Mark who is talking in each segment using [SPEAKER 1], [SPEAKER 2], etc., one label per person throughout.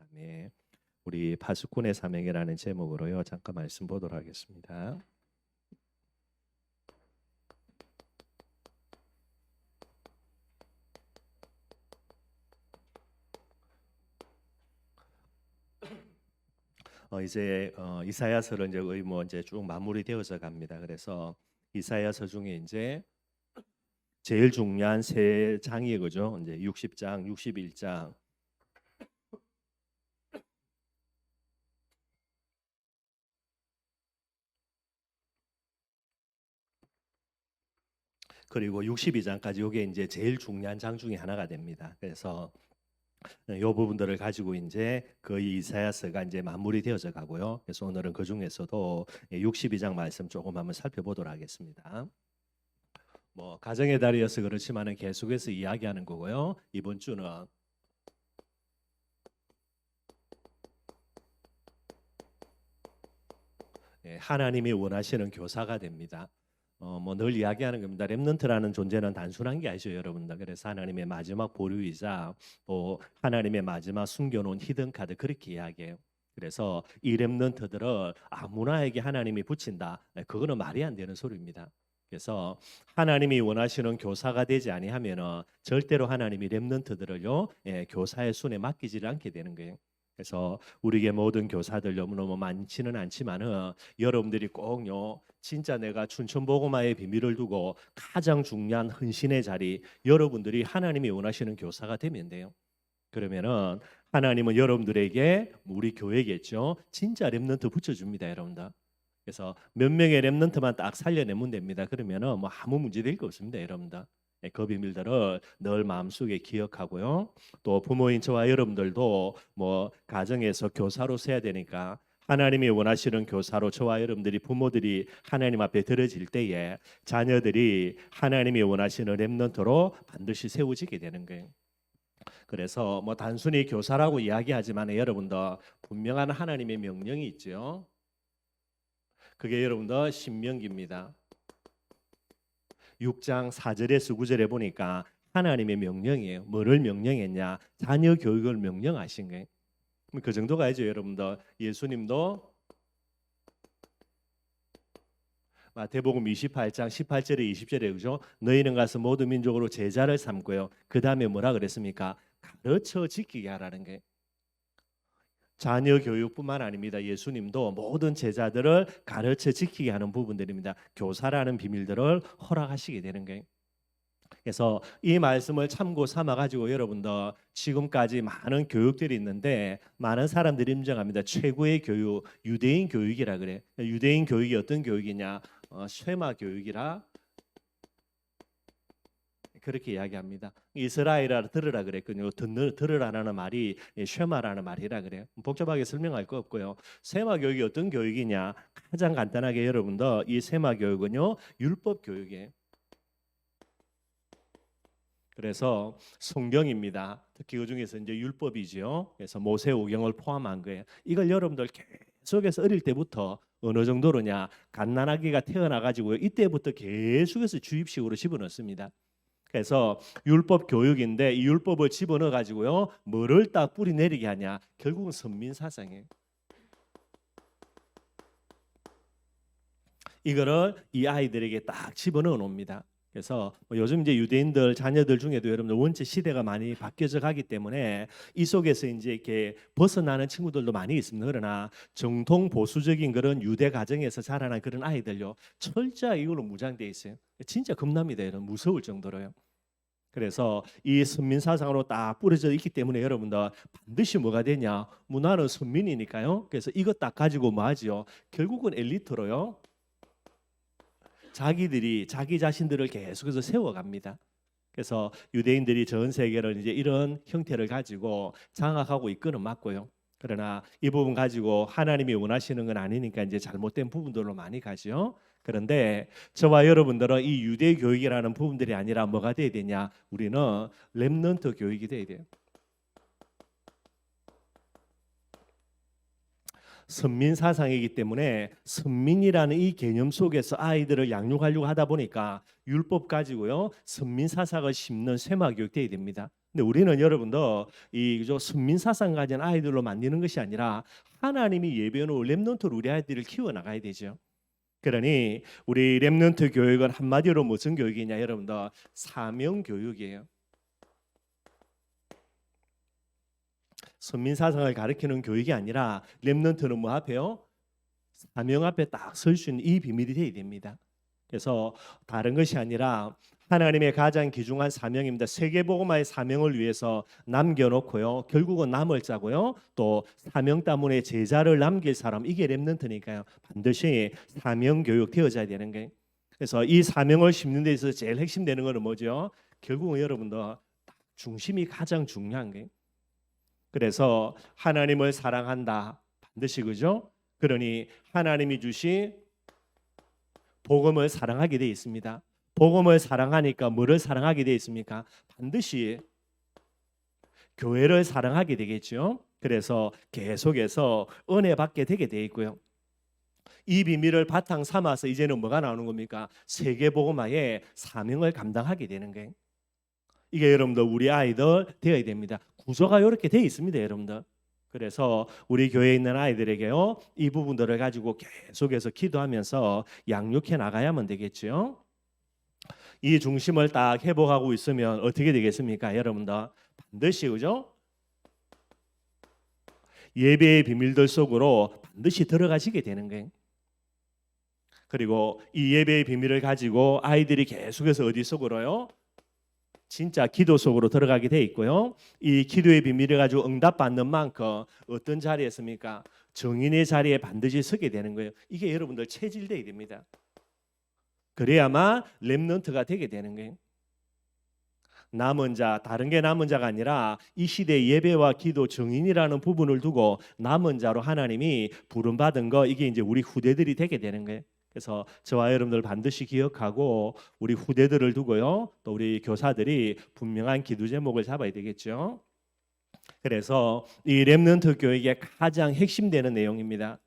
[SPEAKER 1] 다음에 우리 파수꾼의 사명이라는 제목으로요. 잠깐 말씀 보도록 하겠습니다. 이제 이사야서를 이제 거의 뭐 이제 쭉 마무리되어서 갑니다. 그래서 이사야서 중에 이제 제일 중요한 세 장이 그죠? 이제 60장, 61장. 그리고 62장까지 이게 이제 제일 중요한 장 중에 하나가 됩니다. 그래서 이 부분들을 가지고 이제 거의 이사야서가 이제 마무리되어져 가고요. 그래서 오늘은 그 중에서도 62장 말씀 조금 한번 살펴보도록 하겠습니다. 뭐 가정의 달이어서 그렇지만은 계속해서 이야기하는 거고요. 이번 주는 하나님이 원하시는 교사가 됩니다. 뭐 늘 이야기하는 겁니다. 렘넌트라는 존재는 단순한 게 아니죠, 여러분들. 그래서 하나님의 마지막 보류이자 또 하나님의 마지막 숨겨놓은 히든 카드 그렇게 이야기해요. 그래서 이 렘넌트들을 아무나에게 하나님이 붙인다. 그거는 말이 안 되는 소리입니다. 그래서 하나님이 원하시는 교사가 되지 아니하면은 절대로 하나님이 렘넌트들을요, 교사의 손에 맡기지를 않게 되는 거예요. 그래서 우리에게 모든 교사들 너무너무 많지는 않지만은 여러분들이 꼭요 진짜 내가 춘천복음화의 비밀을 두고 가장 중요한 헌신의 자리 여러분들이 하나님이 원하시는 교사가 되면 돼요. 그러면은 하나님은 여러분들에게 우리 교회겠죠 진짜 렘넌트 붙여줍니다 여러분들. 그래서 몇 명의 렘넌트만 딱 살려내면 됩니다. 그러면은 뭐 아무 문제 될 거 없습니다 여러분들. 그 비밀들을 늘 마음속에 기억하고요. 또 부모인 저와 여러분들도 뭐 가정에서 교사로 서야 되니까 하나님이 원하시는 교사로 저와 여러분들이 부모들이 하나님 앞에 들어질 때에 자녀들이 하나님이 원하시는 렘넌트로 반드시 세워지게 되는 거예요. 그래서 뭐 단순히 교사라고 이야기하지만 여러분들 분명한 하나님의 명령이 있죠. 그게 여러분들 신명기입니다. 6장 4절에서 9절에 보니까 하나님의 명령이에요. 뭐를 명령했냐? 자녀 교육을 명령하신 거예요. 그 정도가 아니죠, 여러분들. 예수님도 마태복음 28장 18절에 20절에 그죠? 너희는 가서 모든 민족으로 제자를 삼고요. 그 다음에 뭐라 그랬습니까? 가르쳐 지키게 하라는 게. 자녀 교육뿐만 아닙니다. 예수님도 모든 제자들을 가르쳐 지키게 하는 부분들입니다. 교사라는 비밀들을 허락하시게 되는 거예요. 그래서 이 말씀을 참고 삼아 가지고 여러분들 지금까지 많은 교육들이 있는데 많은 사람들이 인정합니다. 최고의 교육 유대인 교육이라 그래. 유대인 교육이 어떤 교육이냐? 쉐마 교육이라 그렇게 이야기합니다. 이스라엘아 들으라 그랬거든요. 들으라는 말이 쉐마라는 말이라 그래요. 복잡하게 설명할 거 없고요. 세마 교육이 어떤 교육이냐? 가장 간단하게 여러분들 이 세마 교육은요 율법 교육이에요. 그래서 성경입니다. 특히 그 중에서 이제 율법이죠. 그래서 모세오경을 포함한 거예요. 이걸 여러분들 계속해서 어릴 때부터 어느 정도로냐 갓난아기가 태어나 가지고 이때부터 계속해서 주입식으로 집어넣습니다. 그래서 율법 교육인데 이 율법을 집어넣어 가지고요 뭐를 딱 뿌리 내리게 하냐 결국은 선민 사상이에요. 이거를 이 아이들에게 딱 집어넣어 놓습니다. 그래서 요즘 이제 유대인들 자녀들 중에도 여러분들 원체 시대가 많이 바뀌어져 가기 때문에 이 속에서 이제 이렇게 벗어나는 친구들도 많이 있습니다. 그러나 정통 보수적인 그런 유대 가정에서 자라난 그런 아이들요 철저히 이걸로 무장돼 있어요. 진짜 겁납니다. 여러분 무서울 정도로요. 그래서 이 선민 사상으로 딱 뿌려져 있기 때문에 여러분들 반드시 뭐가 되냐 문화는 선민이니까요. 그래서 이것 딱 가지고 뭐 하지요? 결국은 엘리트로요. 자기들이 자기 자신들을 계속해서 세워갑니다. 그래서 유대인들이 전 세계를 이제 이런 형태를 가지고 장악하고 이끄는 맞고요. 그러나 이 부분 가지고 하나님이 원하시는 건 아니니까 이제 잘못된 부분들로 많이 가죠. 그런데 저와 여러분들은 이 유대 교육이라는 부분들이 아니라 뭐가 돼야 되냐? 우리는 렘넌트 교육이 돼야 돼요. 선민 사상이기 때문에 선민이라는 이 개념 속에서 아이들을 양육하려고 하다 보니까 율법 가지고요 선민 사상을 심는 쇠마 교육돼야 됩니다. 근데 우리는 여러분도 이 선민 사상 가진 아이들로 만드는 것이 아니라 하나님이 예배놓은 렘넌트로 우리 아이들을 키워 나가야 되죠. 그러니 우리 렘넌트 교육은 한마디로 무슨 교육이냐 여러분들 사명 교육이에요. 선민 사상을 가르치는 교육이 아니라 렘넌트는 뭐 앞에요? 사명 앞에 딱 설 수 있는 이 비밀이 되어야 됩니다. 그래서 다른 것이 아니라 하나님의 가장 귀중한 사명입니다. 세계복음화의 사명을 위해서 남겨놓고요. 결국은 남을 짜고요. 또 사명 때문에 제자를 남길 사람 이게 렘넌트니까요. 반드시 사명 교육 되어져야 되는 거예요. 그래서 이 사명을 심는 데 있어서 제일 핵심되는 것은 뭐죠? 결국은 여러분들 중심이 가장 중요한 거예요. 그래서 하나님을 사랑한다. 반드시 그죠? 그러니 하나님이 주신 복음을 사랑하게 되어 있습니다. 복음을 사랑하니까 뭐를 사랑하게 되어 있습니까? 반드시 교회를 사랑하게 되겠죠. 그래서 계속해서 은혜 받게 되게 되어 있고요. 이 비밀을 바탕 삼아서 이제는 뭐가 나오는 겁니까? 세계복음화의 사명을 감당하게 되는 거예요. 이게 여러분들 우리 아이들 되어야 됩니다. 구조가 이렇게 되어 있습니다, 여러분들. 그래서 우리 교회에 있는 아이들에게요 이 부분들을 가지고 계속해서 기도하면서 양육해 나가야만 되겠죠. 이 중심을 딱 회복하고 있으면 어떻게 되겠습니까, 여러분들? 반드시 그죠? 예배의 비밀들 속으로 반드시 들어가시게 되는 거예요. 그리고 이 예배의 비밀을 가지고 아이들이 계속해서 어디 속으로요? 진짜 기도 속으로 들어가게 돼 있고요. 이 기도의 비밀을 가지고 응답받는 만큼 어떤 자리에 섭니까? 정인의 자리에 반드시 서게 되는 거예요. 이게 여러분들 체질돼야 됩니다. 그래야만 렘넌트가 되게 되는 거예요. 남은 자, 다른 게 남은 자가 아니라 이 시대의 예배와 기도 정인이라는 부분을 두고 남은 자로 하나님이 부름받은 거 이게 이제 우리 후대들이 되게 되는 거예요. 그래서 저와 여러분들 반드시 기억하고 우리 후대들을 두고요. 또 우리 교사들이 분명한 기도 제목을 잡아야 되겠죠. 그래서 이 렘넌트 교육의 가장 핵심되는 내용입니다.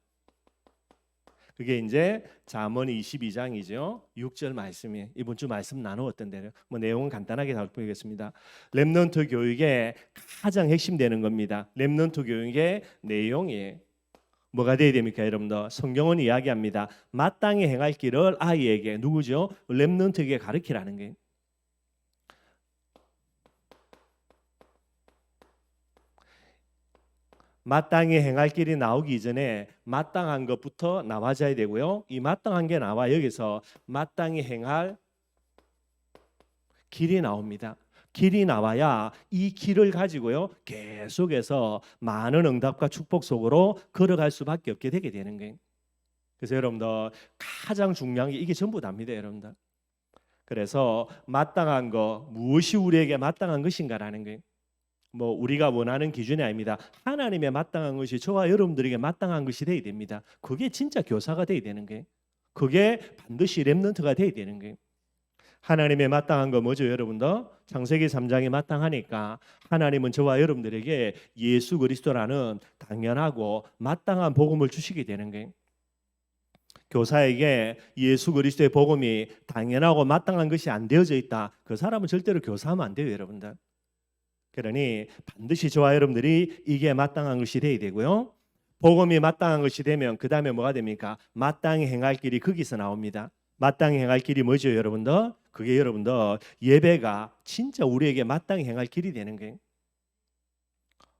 [SPEAKER 1] 그게 이제 잠언 22장이죠. 6절 말씀이 이번 주 말씀 나누었던 대로 뭐 내용은 간단하게 살펴보겠습니다. 렘넌트 교육의 가장 핵심되는 겁니다. 렘넌트 교육의 내용이 뭐가 돼야 됩니까, 여러분들? 성경은 이야기합니다. 마땅히 행할 길을 아이에게 누구죠? 렘넌트에게 가르치라는 거예요. 마땅히 행할 길이 나오기 전에 마땅한 것부터 나와져야 되고요. 이 마땅한 게 나와 여기서 마땅히 행할 길이 나옵니다. 길이 나와야 이 길을 가지고요. 계속해서 많은 응답과 축복 속으로 걸어갈 수밖에 없게 되게 되는 거예요. 그래서 여러분들 가장 중요한 게 이게 전부 답니다, 여러분들. 그래서 마땅한 거 무엇이 우리에게 마땅한 것인가라는 거예요. 뭐 우리가 원하는 기준이 아닙니다. 하나님의 마땅한 것이 저와 여러분들에게 마땅한 것이 돼야 됩니다. 그게 진짜 교사가 돼야 되는 거예요. 그게 반드시 렘넌트가 돼야 되는 거예요. 하나님의 마땅한 거 뭐죠, 여러분들? 창세기 3장이 마땅하니까 하나님은 저와 여러분들에게 예수 그리스도라는 당연하고 마땅한 복음을 주시게 되는 거예요. 교사에게 예수 그리스도의 복음이 당연하고 마땅한 것이 안 되어져 있다. 그 사람은 절대로 교사하면 안 돼요, 여러분들. 그러니 반드시 저와 여러분들이 이게 마땅한 것이 돼야 되고요. 복음이 마땅한 것이 되면 그 다음에 뭐가 됩니까? 마땅히 행할 길이 거기서 나옵니다. 마땅히 행할 길이 뭐죠, 여러분들? 그게 여러분들 예배가 진짜 우리에게 마땅히 행할 길이 되는 거예요.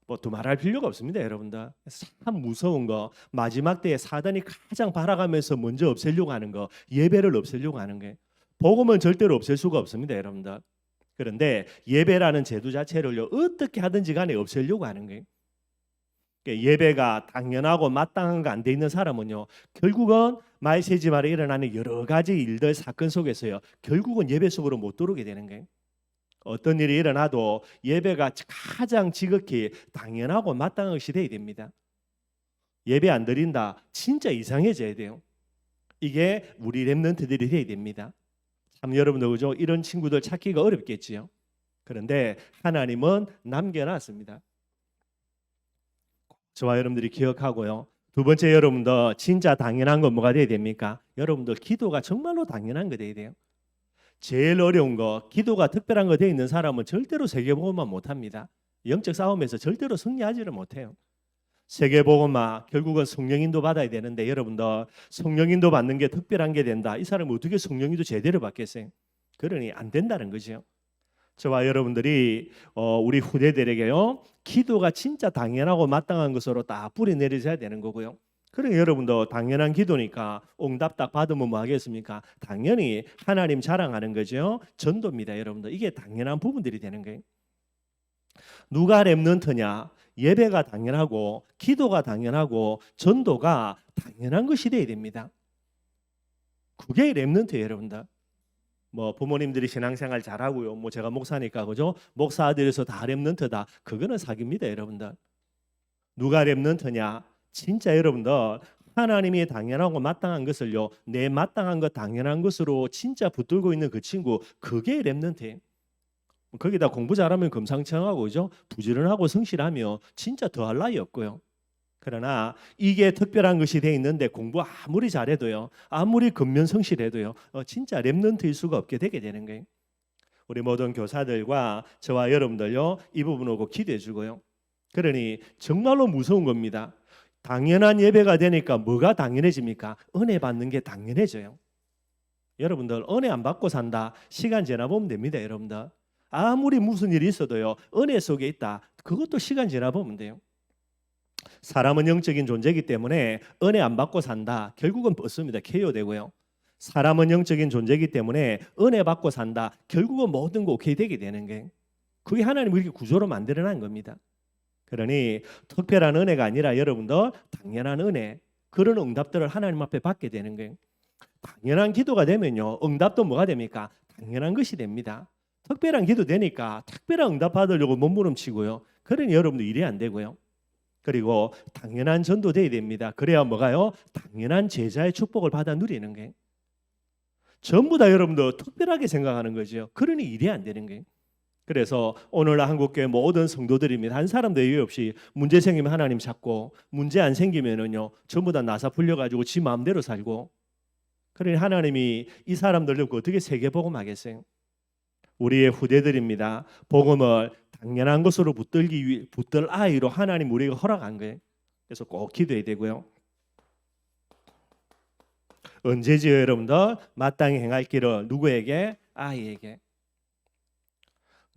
[SPEAKER 1] 뭐 또 말할 필요가 없습니다, 여러분들. 참 무서운 거 마지막 때에 사단이 가장 바라가면서 먼저 없애려고 하는 거 예배를 없애려고 하는 거예요. 복음은 절대로 없앨 수가 없습니다, 여러분들. 그런데 예배라는 제도 자체를요 어떻게 하든지 간에 없애려고 하는 거예요. 예배가 당연하고 마땅한 거 안 돼 있는 사람은요 결국은 말세지 말에 일어나는 여러 가지 일들 사건 속에서요 결국은 예배 속으로 못 들어오게 되는 거예요. 어떤 일이 일어나도 예배가 가장 지극히 당연하고 마땅한 것이 돼야 됩니다. 예배 안 드린다 진짜 이상해져야 돼요. 이게 우리 렘넌트들이 돼야 됩니다. 참 여러분들 그죠? 이런 친구들 찾기가 어렵겠지요. 그런데 하나님은 남겨놨습니다. 저와 여러분들이 기억하고요. 두 번째 여러분들 진짜 당연한 건 뭐가 돼야 됩니까? 여러분들 기도가 정말로 당연한 거 돼야 돼요. 제일 어려운 거 기도가 특별한 거 돼 있는 사람은 절대로 세계복음만 못합니다. 영적 싸움에서 절대로 승리하지를 못해요. 세계복음만 결국은 성령인도 받아야 되는데 여러분들 성령인도 받는 게 특별한 게 된다. 이 사람은 어떻게 성령인도 제대로 받겠어요? 그러니 안 된다는 거죠. 저와 여러분들이 우리 후대들에게요 기도가 진짜 당연하고 마땅한 것으로 딱 뿌리 내려져야 되는 거고요. 그러니 여러분도 당연한 기도니까 응답 딱 받으면 뭐 하겠습니까? 당연히 하나님 자랑하는 거죠. 전도입니다, 여러분들. 이게 당연한 부분들이 되는 거예요. 누가 렘넌트냐? 예배가 당연하고 기도가 당연하고 전도가 당연한 것이 돼야 됩니다. 그게 렘넌트예요, 여러분들. 뭐 부모님들이 신앙생활 잘하고요. 뭐 제가 목사니까 그죠? 목사 아들에서 다 렘넌트다. 그거는 사기입니다, 여러분들. 누가 렘넌트냐? 진짜 여러분들 하나님이 당연하고 마땅한 것을요. 내 마땅한 것 당연한 것으로 진짜 붙들고 있는 그 친구 그게 렘넌트예요. 거기다 공부 잘하면 금상첨화고 그죠? 부지런하고 성실하면 진짜 더할 나위 없고요. 그러나 이게 특별한 것이 돼 있는데 공부 아무리 잘해도요, 아무리 근면성실해도요, 진짜 렘넌트일 수가 없게 되게 되는 거예요. 우리 모든 교사들과 저와 여러분들요, 이 부분을 꼭 기대해 주고요. 그러니 정말로 무서운 겁니다. 당연한 예배가 되니까 뭐가 당연해집니까? 은혜 받는 게 당연해져요. 여러분들 은혜 안 받고 산다. 시간 지나 보면 됩니다, 여러분들. 아무리 무슨 일이 있어도요, 은혜 속에 있다. 그것도 시간 지나 보면 돼요. 사람은 영적인 존재이기 때문에 은혜 안 받고 산다. 결국은 뻗습니다. KO 되고요. 사람은 영적인 존재이기 때문에 은혜 받고 산다. 결국은 모든 거 오케이 되게 되는 게 그게 하나님이 이렇게 구조로 만들어낸 겁니다. 그러니 특별한 은혜가 아니라 여러분들 당연한 은혜 그런 응답들을 하나님 앞에 받게 되는 거예요. 당연한 기도가 되면요 응답도 뭐가 됩니까? 당연한 것이 됩니다. 특별한 기도 되니까 특별한 응답 받으려고 몸부림치고요. 그러니 여러분들 일이 안 되고요. 그리고 당연한 전도 돼야 됩니다. 그래야 뭐가요? 당연한 제자의 축복을 받아 누리는 게 전부 다 여러분들 특별하게 생각하는 거죠. 그러니 일이 안 되는 거예요. 그래서 오늘 한국교회 모든 성도들입니다. 한 사람도 예외 없이 문제 생기면 하나님 찾고 문제 안 생기면은요 전부 다 나사 풀려가지고 지 마음대로 살고 그러니 하나님이 이 사람들 놓고 어떻게 세계복음하겠어요? 우리의 후대들입니다. 복음을 당연한 것으로 붙들 아이로 하나님 우리가 허락한 거예요. 그래서 꼭 기도해야 되고요. 언제지요 여러분들? 마땅히 행할 길을 누구에게? 아이에게.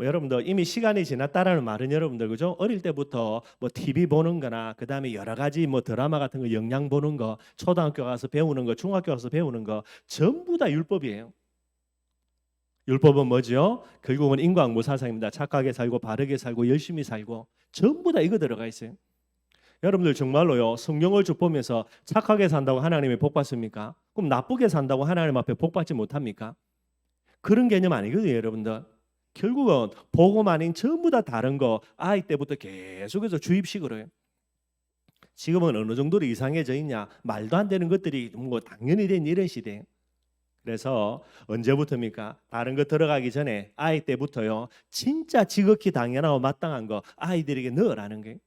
[SPEAKER 1] 여러분들 이미 시간이 지났다라는 말은 여러분들 그죠? 어릴 때부터 뭐 TV 보는 거나 그다음에 여러 가지 뭐 드라마 같은 거 영양 보는 거 초등학교 가서 배우는 거 중학교 가서 배우는 거 전부 다 율법이에요. 율법은 뭐죠? 결국은 인과응보사상입니다. 착하게 살고 바르게 살고 열심히 살고 전부 다 이거 들어가 있어요. 여러분들 정말로요 성경을 쭉 보면서 착하게 산다고 하나님이 복 받습니까? 그럼 나쁘게 산다고 하나님 앞에 복 받지 못합니까? 그런 개념 아니거든요, 여러분들. 결국은 복음 아닌 전부 다 다른 거 아이 때부터 계속해서 주입식으로 해요. 지금은 어느 정도로 이상해져 있냐? 말도 안 되는 것들이 뭐 당연히 된 이런 시대예요. 그래서 언제부터입니까? 다른 거 들어가기 전에 아이 때부터요. 진짜 지극히 당연하고 마땅한 거 아이들에게 넣으라는 거예요.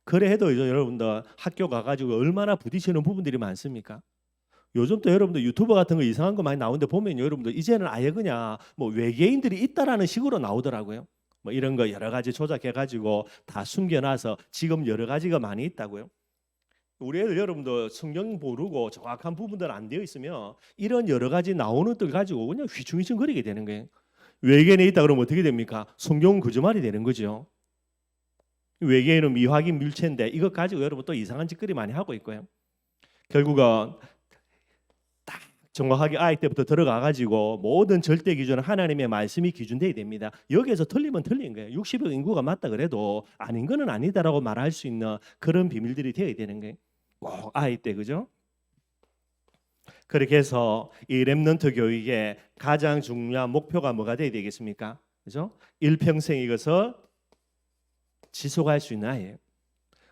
[SPEAKER 1] 그래 해도 여러분들 학교 가가지고 얼마나 부딪히는 부분들이 많습니까? 요즘 또 여러분들 유튜버 같은 거 이상한 거 많이 나오는데 보면 여러분들 이제는 아예 그냥 뭐 외계인들이 있다라는 식으로 나오더라고요. 뭐 이런 거 여러 가지 조작해가지고 다 숨겨놔서 지금 여러 가지가 많이 있다고요. 우리 애들 여러분들 성경 모르고 정확한 부분들 안 되어 있으면 이런 여러 가지 나오는 것들 가지고 그냥 휘청휘청 거리게 되는 거예요. 외계인에 있다 그러면 어떻게 됩니까? 성경은 거짓말이 되는 거죠. 외계인은 미확인 물체인데 이것 가지고 여러분 또 이상한 짓거리 많이 하고 있고요. 결국은 딱 정확하게 아이 때부터 들어가 가지고 모든 절대 기준은 하나님의 말씀이 기준돼야 됩니다. 여기에서 틀리면 틀린 거예요. 60억 인구가 맞다 그래도 아닌 거는 아니다라고 말할 수 있는 그런 비밀들이 되어야 되는 거예요. 꼭 아이 때 그죠? 그렇게 해서 이 렘넌트 교육의 가장 중요한 목표가 뭐가 돼야 되겠습니까? 그죠? 일평생 이것을 지속할 수 있는 아이예요.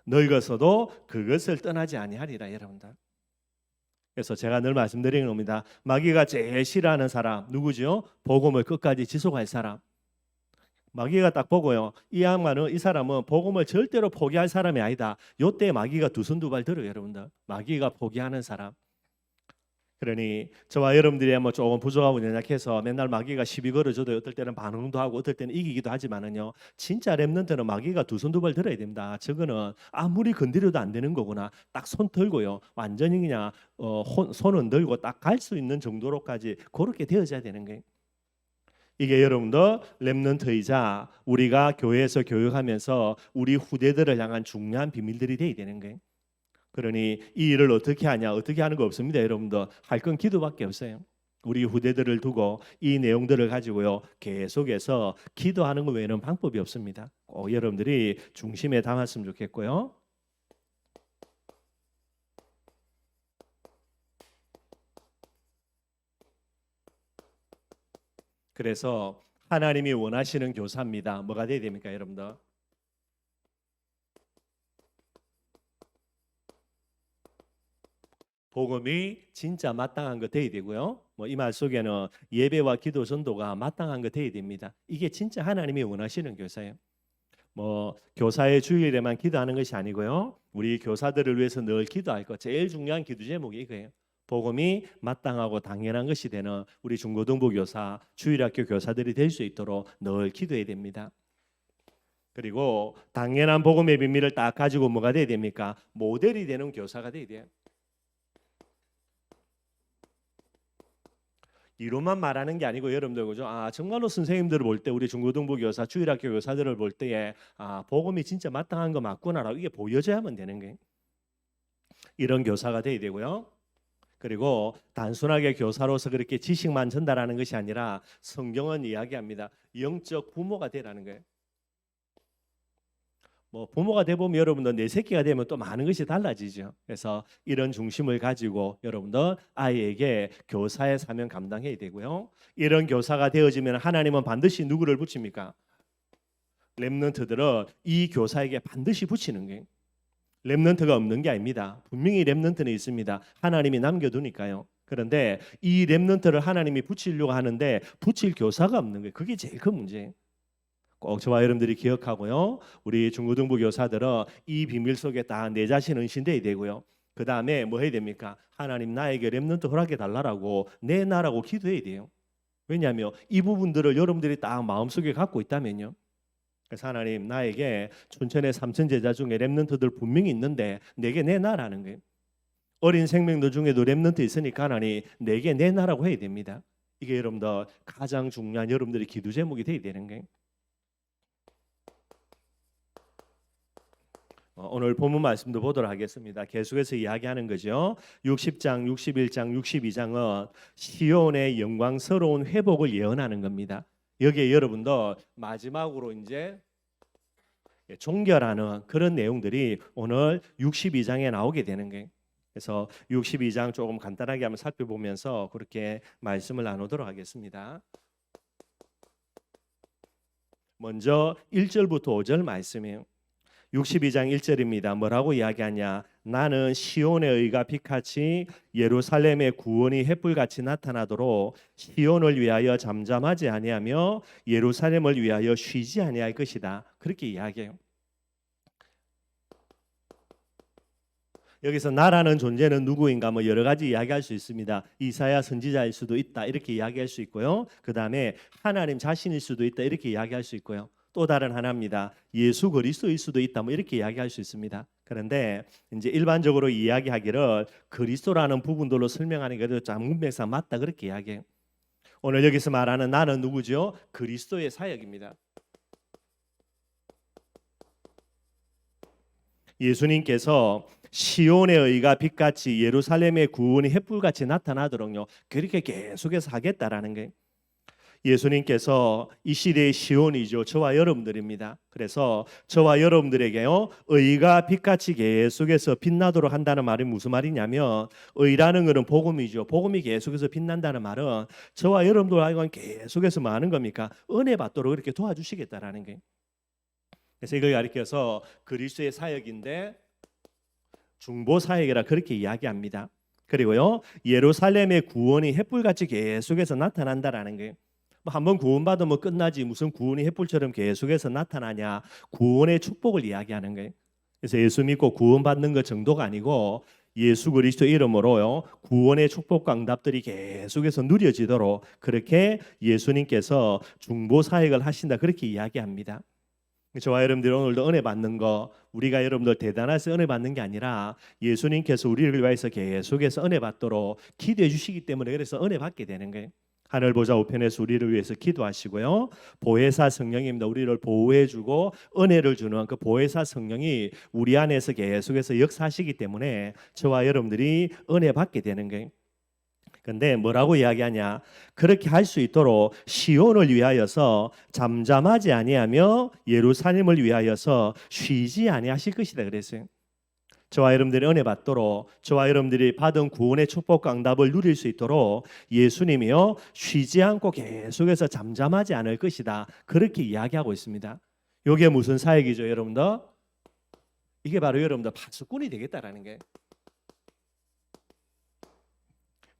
[SPEAKER 1] 늙어서도 그것을 떠나지 아니하리라 여러분들. 그래서 제가 늘 말씀드리는 겁니다. 마귀가 제일 싫어하는 사람 누구죠? 복음을 끝까지 지속할 사람. 마귀가 딱 보고요. 이 양반은, 이 사람은 복음을 절대로 포기할 사람이 아니다. 요때 마귀가 두 손 두 발 들어요, 여러분들. 마귀가 포기하는 사람. 그러니 저와 여러분들이 뭐 조금 부족하고 연약해서 맨날 마귀가 시비 걸어줘도 어떨 때는 반응도 하고 어떨 때는 이기기도 하지만은요, 진짜 렘넌트는 마귀가 두 손 두 발 들어야 됩니다. 저거는 아무리 건드려도 안 되는 거구나. 딱 손 들고요, 완전히 그냥 손은 들고 딱 갈 수 있는 정도로까지 그렇게 되어져야 되는 거예요. 이게 여러분들 렘넌트이자 우리가 교회에서 교육하면서 우리 후대들을 향한 중요한 비밀들이 돼야 되는 거예요. 그러니 이 일을 어떻게 하냐, 어떻게 하는 거 없습니다. 여러분들 할 건 기도밖에 없어요. 우리 후대들을 두고 이 내용들을 가지고요, 계속해서 기도하는 것 외에는 방법이 없습니다. 꼭 여러분들이 중심에 담았으면 좋겠고요. 그래서 하나님이 원하시는 교사입니다. 뭐가 돼야 됩니까, 여러분들? 복음이 진짜 마땅한 거 돼야 되고요. 뭐 이 말 속에는 예배와 기도 전도가 마땅한 거 돼야 됩니다. 이게 진짜 하나님이 원하시는 교사예요. 뭐 교사의 주일에만 기도하는 것이 아니고요. 우리 교사들을 위해서 늘 기도할 것, 제일 중요한 기도 제목이 이거예요. 복음이 마땅하고 당연한 것이 되는 우리 중고등부 교사, 주일학교 교사들이 될 수 있도록 늘 기도해야 됩니다. 그리고 당연한 복음의 비밀을 딱 가지고 뭐가 돼야 됩니까? 모델이 되는 교사가 돼야 돼요. 이론만 말하는 게 아니고 여러분들, 그죠? 정말로 선생님들을 볼 때, 우리 중고등부 교사, 주일학교 교사들을 볼 때에 복음이 진짜 마땅한 거 맞구나라고 이게 보여져야만 되는 거예요. 이런 교사가 돼야 되고요. 그리고 단순하게 교사로서 그렇게 지식만 전달하는 것이 아니라 성경은 이야기합니다. 영적 부모가 되라는 거예요. 뭐 부모가 되보면 여러분들 내 새끼가 되면 또 많은 것이 달라지죠. 그래서 이런 중심을 가지고 여러분들 아이에게 교사의 사명 감당해야 되고요. 이런 교사가 되어지면 하나님은 반드시 누구를 붙입니까? 렘넌트들은 이 교사에게 반드시 붙이는 거예요. 렘넌트가 없는 게 아닙니다. 분명히 렘넌트는 있습니다. 하나님이 남겨두니까요. 그런데 이 렘넌트를 하나님이 붙이려고 하는데 붙일 교사가 없는 거예요. 그게 제일 큰 문제예요. 꼭 저와 여러분들이 기억하고요. 우리 중고등부 교사들은 이 비밀 속에 다 내 자신 은신돼야 되고요. 그 다음에 뭐 해야 됩니까? 하나님 나에게 렘넌트 허락해 달라고 내놔라고 기도해야 돼요. 왜냐하면 이 부분들을 여러분들이 딱 마음속에 갖고 있다면요. 그래서 하나님 나에게 춘천의 3천 제자 중에 렘넌트들 분명히 있는데 내게 내놔라는 거예요. 어린 생명들 중에도 렘넌트 있으니까 하나님 내게 내놔라고 해야 됩니다. 이게 여러분들 가장 중요한 여러분들의 기도 제목이 돼야 되는 거예요. 오늘 본문 말씀도 보도록 하겠습니다. 계속해서 이야기하는 거죠. 60장, 61장, 62장은 시온의 영광스러운 회복을 예언하는 겁니다. 여기에 여러분도 마지막으로 이제 종결하는 그런 내용들이 오늘 62장에 나오게 되는 거예요. 그래서 62장 조금 간단하게 한번 살펴보면서 그렇게 말씀을 나누도록 하겠습니다. 먼저 1절부터 5절 말씀이에요. 62장 1절입니다. 뭐라고 이야기하냐? 나는 시온의 의가 빛같이 예루살렘의 구원이 햇불같이 나타나도록 시온을 위하여 잠잠하지 아니하며 예루살렘을 위하여 쉬지 아니할 것이다. 그렇게 이야기해요. 여기서 나라는 존재는 누구인가 뭐 여러 가지 이야기할 수 있습니다. 이사야 선지자일 수도 있다 이렇게 이야기할 수 있고요. 그 다음에 하나님 자신일 수도 있다 이렇게 이야기할 수 있고요. 또 다른 하나입니다. 예수 그리스도일 수도 있다 뭐 이렇게 이야기할 수 있습니다. 그런데 이제 일반적으로 이야기하기를 그리스도라는 부분들로 설명하는 게 장문백상 맞다 그렇게 이야기해요. 오늘 여기서 말하는 나는 누구죠? 그리스도의 사역입니다. 예수님께서 시온의 의가 빛같이 예루살렘의 구원이 햇불같이 나타나도록요 그렇게 계속해서 하겠다라는 거예요. 예수님께서 이 시대의 시온이죠. 저와 여러분들입니다. 그래서 저와 여러분들에게요 의가 빛같이 계속해서 빛나도록 한다는 말이 무슨 말이냐면 의라는 것은 복음이죠. 복음이 계속해서 빛난다는 말은 저와 여러분들 알고 계속해서 뭐 하는 겁니까? 은혜 받도록 이렇게 도와주시겠다라는 거예요. 그래서 이걸 가리켜서 그리스도의 사역인데 중보 사역이라 그렇게 이야기합니다. 그리고요 예루살렘의 구원이 햇불같이 계속해서 나타난다라는 거예요. 뭐 한번 구원받으면 끝나지 무슨 구원이 횃불처럼 계속해서 나타나냐. 구원의 축복을 이야기하는 거예요. 그래서 예수 믿고 구원받는 것 정도가 아니고 예수 그리스도 이름으로요 구원의 축복과 응답들이 계속해서 누려지도록 그렇게 예수님께서 중보 사역을 하신다 그렇게 이야기합니다. 저와 여러분들 오늘도 은혜 받는 거 우리가 여러분들 대단해서 은혜 받는 게 아니라 예수님께서 우리를 위해서 계속해서 은혜 받도록 기도해 주시기 때문에 그래서 은혜 받게 되는 거예요. 하늘 보좌 우편에서 우리를 위해서 기도하시고요. 보혜사 성령입니다. 우리를 보호해주고 은혜를 주는 그 보혜사 성령이 우리 안에서 계속해서 역사하시기 때문에 저와 여러분들이 은혜 받게 되는 거예요. 근데 뭐라고 이야기하냐? 그렇게 할 수 있도록 시온을 위하여서 잠잠하지 아니하며 예루살렘을 위하여서 쉬지 아니하실 것이다 그랬어요. 저와 여러분들이 은혜 받도록 저와 여러분들이 받은 구원의 축복과 응답을 누릴 수 있도록 예수님이요 쉬지 않고 계속해서 잠잠하지 않을 것이다 그렇게 이야기하고 있습니다. 이게 무슨 사역이죠 여러분들? 이게 바로 여러분들 파수꾼이 되겠다라는 게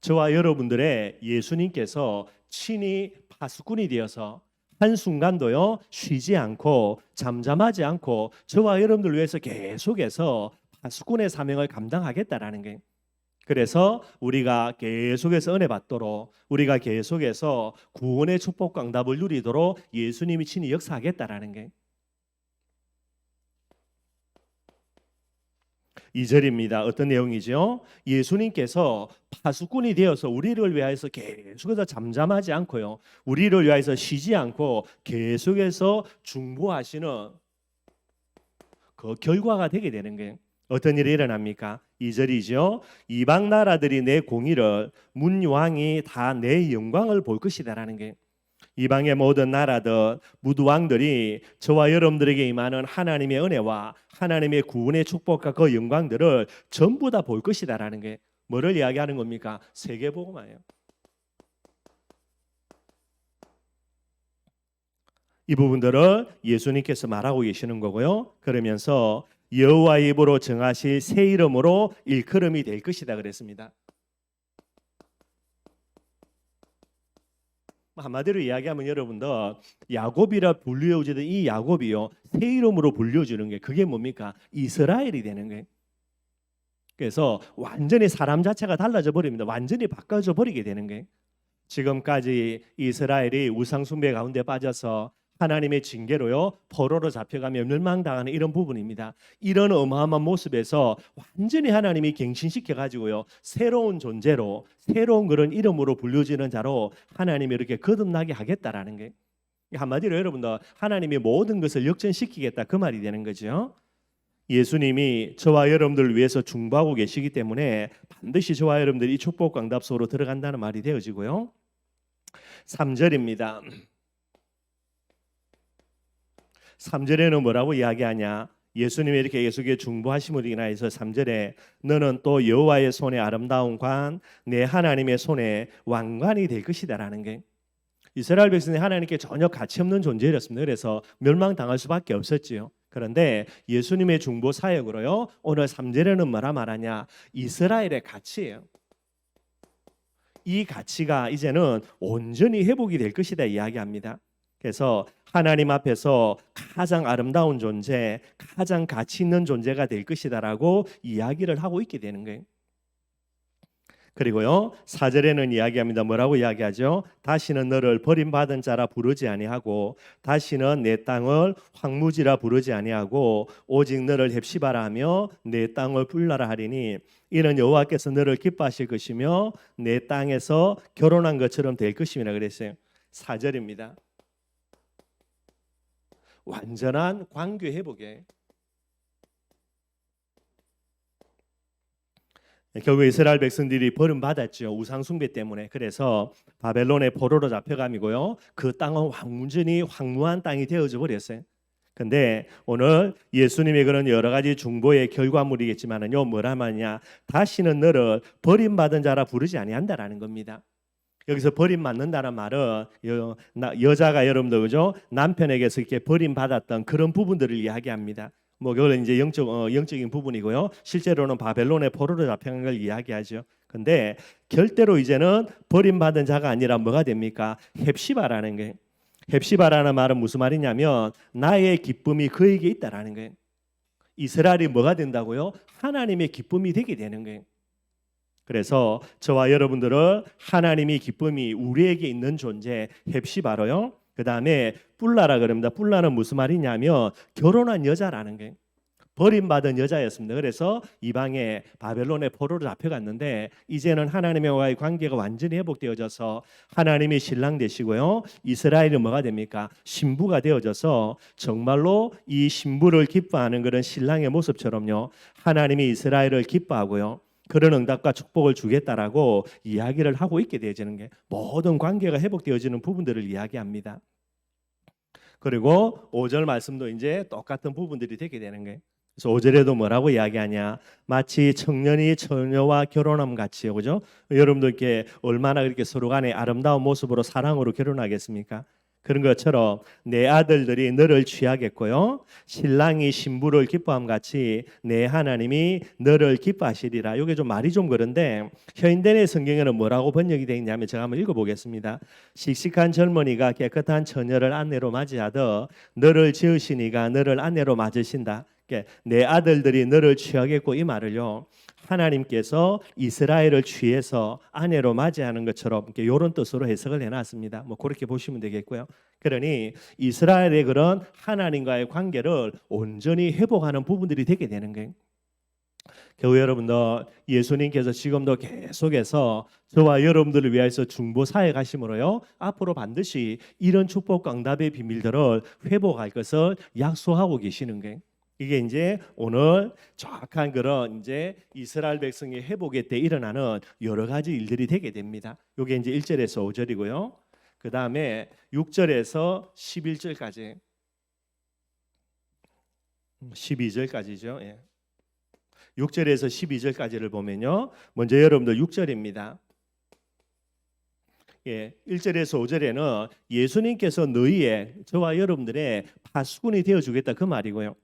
[SPEAKER 1] 저와 여러분들의 예수님께서 친히 파수꾼이 되어서 한순간도요 쉬지 않고 잠잠하지 않고 저와 여러분들 위해서 계속해서 파수꾼의 사명을 감당하겠다라는 게 그래서 우리가 계속해서 은혜 받도록 우리가 계속해서 구원의 축복과 응답을 누리도록 예수님이 친히 역사하겠다라는 게 2절입니다. 어떤 내용이죠? 예수님께서 파수꾼이 되어서 우리를 위하여서 계속해서 잠잠하지 않고요. 우리를 위하여서 쉬지 않고 계속해서 중보하시는 그 결과가 되게 되는 거예요. 어떤 일이 일어납니까? 2절이죠. 이방 나라들이 내 공의를 문왕이 다 내 영광을 볼 것이다라는 게 이방의 모든 나라들 무두왕들이 저와 여러분들에게 임하는 하나님의 은혜와 하나님의 구원의 축복과 그 영광들을 전부 다 볼 것이다라는 게 뭐를 이야기하는 겁니까? 세계복음화예요. 이 부분들을 예수님께서 말하고 계시는 거고요. 그러면서 여호와의 입으로 정하실 새 이름으로 일컬음이 될 것이다 그랬습니다. 한마디로 이야기하면 여러분들 야곱이라 불려지던 이 야곱이요 새 이름으로 불려주는 게 그게 뭡니까? 이스라엘이 되는 거예요. 그래서 완전히 사람 자체가 달라져 버립니다. 완전히 바꿔져 버리게 되는 거예요. 지금까지 이스라엘이 우상 숭배 가운데 빠져서 하나님의 징계로요 포로로 잡혀가며 멸망당하는 이런 부분입니다. 이런 어마어마한 모습에서 완전히 하나님이 갱신시켜 가지고요 새로운 존재로 새로운 그런 이름으로 불려지는 자로 하나님이 이렇게 거듭나게 하겠다라는 게 한마디로 여러분들 하나님이 모든 것을 역전시키겠다 그 말이 되는 거죠. 예수님이 저와 여러분들을 위해서 중보하고 계시기 때문에 반드시 저와 여러분들이 이 축복과 응답 속으로 들어간다는 말이 되어지고요. 3절입니다. 3절에는 뭐라고 이야기하냐? 예수님이 이렇게 예수께 중보하심으로 인하여서 3절에 너는 또 여호와의 손에 아름다운 관, 내 하나님의 손에 왕관이 될 것이다라는 게 이스라엘 백성이 하나님께 전혀 가치 없는 존재였습니다. 그래서 멸망당할 수밖에 없었지요. 그런데 예수님의 중보 사역으로요 오늘 3절에는 뭐라 말하냐? 이스라엘의 가치예요. 이 가치가 이제는 온전히 회복이 될 것이다 이야기합니다. 그래서 하나님 앞에서 가장 아름다운 존재, 가장 가치 있는 존재가 될 것이다라고 이야기를 하고 있게 되는 거예요. 그리고요 4절에는 이야기합니다. 뭐라고 이야기하죠? 다시는 너를 버림받은 자라 부르지 아니하고 다시는 내 땅을 황무지라 부르지 아니하고 오직 너를 헵시바라 하며 내 땅을 불나라 하리니 이는 여호와께서 너를 기뻐하실 것이며 내 땅에서 결혼한 것처럼 될 것임이라 그랬어요. 4절입니다. 완전한 관계 회복에 결국 이스라엘 백성들이 버림받았죠. 우상 숭배 때문에. 그래서 바벨론의 포로로 잡혀감이고요. 그 땅은 완전히 황무한 땅이 되어져 버렸어요. 근데 오늘 예수님의 그런 여러 가지 중보의 결과물이겠지만은요. 뭐라 하냐? 다시는 너를 버림받은 자라 부르지 아니한다라는 겁니다. 여기서 버림받는다는 말은 여자가 여러분들 그죠? 남편에게서 이렇게 버림받았던 그런 부분들을 이야기합니다. 뭐 그걸 이제 영적인 부분이고요. 실제로는 바벨론의 포로로 잡혀간 걸 이야기하죠. 근데 결대로 이제는 버림받은 자가 아니라 뭐가 됩니까? 헵시바라는 거예요. 헵시바라는 말은 무슨 말이냐면 나의 기쁨이 그에게 있다라는 거예요. 이스라엘이 뭐가 된다고요? 하나님의 기쁨이 되게 되는 거예요. 그래서 저와 여러분들은 하나님의 기쁨이 우리에게 있는 존재 헵시바로요. 그 다음에 뿔라라 그럽니다. 뿔라는 무슨 말이냐면 결혼한 여자라는 거예요. 버림받은 여자였습니다. 그래서 이방에 바벨론의 포로로 잡혀갔는데 이제는 하나님과의 관계가 완전히 회복되어져서 하나님이 신랑 되시고요. 이스라엘은 뭐가 됩니까? 신부가 되어져서 정말로 이 신부를 기뻐하는 그런 신랑의 모습처럼요. 하나님이 이스라엘을 기뻐하고요. 그런 응답과 축복을 주겠다라고 이야기를 하고 있게 되어지는 게 모든 관계가 회복되어지는 부분들을 이야기합니다. 그리고 5절 말씀도 이제 똑같은 부분들이 되게 되는 거예요. 그래서 5절에도 뭐라고 이야기하냐? 마치 청년이 처녀와 결혼함 같이요, 그죠? 여러분들 이렇게 얼마나 그렇게 서로 간에 아름다운 모습으로 사랑으로 결혼하겠습니까? 그런 것처럼 내 아들들이 너를 취하겠고요, 신랑이 신부를 기뻐함 같이 내 하나님이 너를 기뻐하시리라. 이게 좀 말이 좀 그런데 현대의 성경에는 뭐라고 번역이 되어 있냐면 제가 한번 읽어보겠습니다. 씩씩한 젊은이가 깨끗한 처녀를 아내로 맞이하듯 너를 지으시니가 너를 아내로 맞으신다. 내 아들들이 너를 취하겠고, 이 말을요 하나님께서 이스라엘을 취해서 아내로 맞이하는 것처럼 이런 뜻으로 해석을 해놨습니다. 뭐 그렇게 보시면 되겠고요. 그러니 이스라엘의 그런 하나님과의 관계를 온전히 회복하는 부분들이 되게 되는 거예요. 교회 여러분들, 예수님께서 지금도 계속해서 저와 여러분들을 위해서 중보 사역하심으로요 앞으로 반드시 이런 축복과 응답의 비밀들을 회복할 것을 약속하고 계시는 거예요. 이게 이제 오늘 정확한 그런 이제 이스라엘 백성의 회복에 때 일어나는 여러 가지 일들이 되게 됩니다. 이게 이제 1절에서 5절이고요. 그 다음에 6절에서 11절까지, 12절까지죠. 예. 6절에서 12절까지를 보면요. 먼저 여러분들 6절입니다. 예, 1절에서 5절에는 예수님께서 너희의, 저와 여러분들의 파수꾼이 되어주겠다 그 말이고요.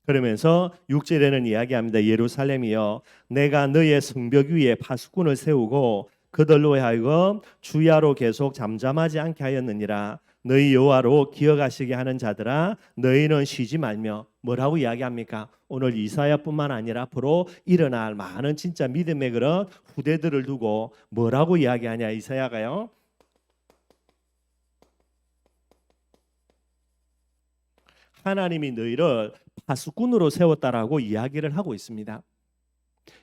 [SPEAKER 1] 그러면서 6절에는 이야기합니다. 예루살렘이여, 내가 너의 성벽 위에 파수꾼을 세우고 그들로 하여금 주야로 계속 잠잠하지 않게 하였느니라. 너희 여호와로 기억하시게 하는 자들아, 너희는 쉬지 말며. 뭐라고 이야기합니까? 오늘 이사야뿐만 아니라 앞으로 일어날 많은 진짜 믿음의 그런 후대들을 두고 뭐라고 이야기하냐? 이사야가요, 하나님이 너희를 파수꾼으로 세웠다라고 이야기를 하고 있습니다.